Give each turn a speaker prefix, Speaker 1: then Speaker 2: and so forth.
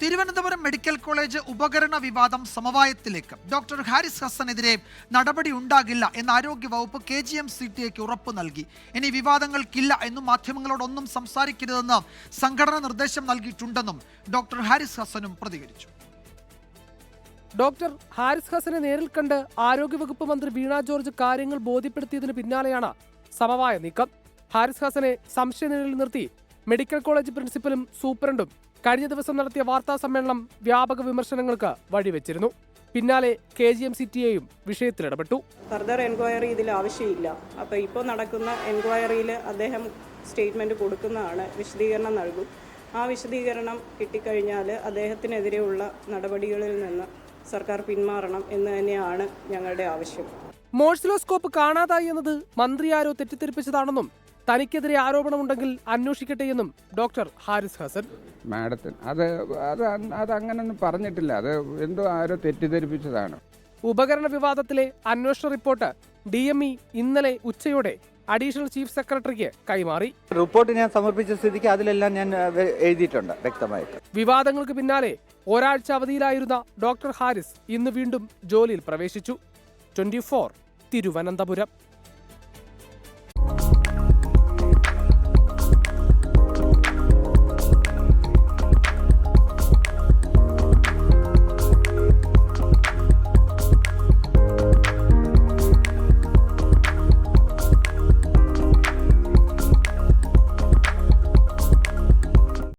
Speaker 1: Thiruvananthapuram medical college ഉപകരണ വിവാദം സമവായത്തിലേക്ക്. Doctor Haris ഹസനെതിരെ നടപടി ഉണ്ടാകില്ല എന്ന് ആരോഗ്യവകുപ്പ് KGM-CTAക്ക് ഉറപ്പ് നൽകി. ഇനി വിവാദങ്ങൾക്കില്ല എന്നും മാധ്യമങ്ങളോടൊന്നും സംസാരിക്കരുതെന്ന് സംഘടന നിർദ്ദേശം നൽകിയിട്ടുണ്ടെന്നും ഡോക്ടർ ഹാരിസ് ഹസനും പ്രതികരിച്ചു.
Speaker 2: ഡോക്ടർ ഹാരിസ് ഹസനെ നേരിൽ കണ്ട് ആരോഗ്യവകുപ്പ് മന്ത്രി വീണ ജോർജ് കാര്യങ്ങൾ ബോധ്യപ്പെടുത്തിയതിന് പിന്നാലെയാണ് സമവായ നീക്കം. ഹാരിസ് ഹസനെ സംശയനിഴലിൽ നിർത്തി മെഡിക്കൽ കോളേജ് പ്രിൻസിപ്പലും സൂപ്രണ്ടും കഴിഞ്ഞ ദിവസം നടത്തിയ വാർത്താ സമ്മേളനം വ്യാപക വിമർശനങ്ങൾക്ക് വഴിവെച്ചിരുന്നു. പിന്നാലെ KGM-CTAയും വിഷയത്തിൽ ഇടപെട്ടു.
Speaker 3: ഫർദർ എൻക്വയറി ഇതിൽ ആവശ്യമില്ല. അപ്പോൾ ഇപ്പോൾ നടക്കുന്ന എൻക്വയറിയിൽ അദ്ദേഹം സ്റ്റേറ്റ്മെന്റ് കൊടുക്കുന്നതാണ്, വിശദീകരണം നൽകും. ആ വിശദീകരണം കിട്ടിക്കഴിഞ്ഞാൽ അദ്ദേഹത്തിനെതിരെയുള്ള നടപടികളിൽ നിന്ന് സർക്കാർ പിന്മാറണം എന്ന് തന്നെയാണ് ഞങ്ങളുടെ ആവശ്യം.
Speaker 2: മോഴ്സിലോസ്കോപ്പ് കാണാതായി എന്നത് മന്ത്രി ആരോ തെറ്റിദ്ധരിപ്പിച്ചതാണെന്നും തനിക്കെതിരെ ആരോപണമുണ്ടെങ്കിൽ അന്വേഷിക്കട്ടെയെന്നും ഡോക്ടർ ഹാരിസ് ഹസൻ.
Speaker 4: മാഡത്തിന് അത് അങ്ങനൊന്നും പറഞ്ഞിട്ടില്ല. അത് എന്തോ ആരോ തെറ്റിദ്ധരിപ്പിച്ചതാണ്.
Speaker 2: ഉപകരണ വിവാദത്തിലെ അന്വേഷണ റിപ്പോർട്ട് DME ഇന്നലെ ഉച്ചയോടെ അഡീഷണൽ ചീഫ് സെക്രട്ടറിക്ക് കൈമാറി.
Speaker 5: റിപ്പോർട്ട് ഞാൻ സമർപ്പിച്ച സ്ഥിതിക്ക് അതിലെല്ലാം ഞാൻ എഴുതിയിട്ടുണ്ട് വ്യക്തമായിട്ട്.
Speaker 2: വിവാദങ്ങൾക്ക് പിന്നാലെ ഒരാഴ്ച അവധിയിലായിരുന്ന ഡോക്ടർ ഹാരിസ് ഇന്ന് വീണ്ടും ജോലിയിൽ പ്രവേശിച്ചു. 24 തിരുവനന്തപുരം.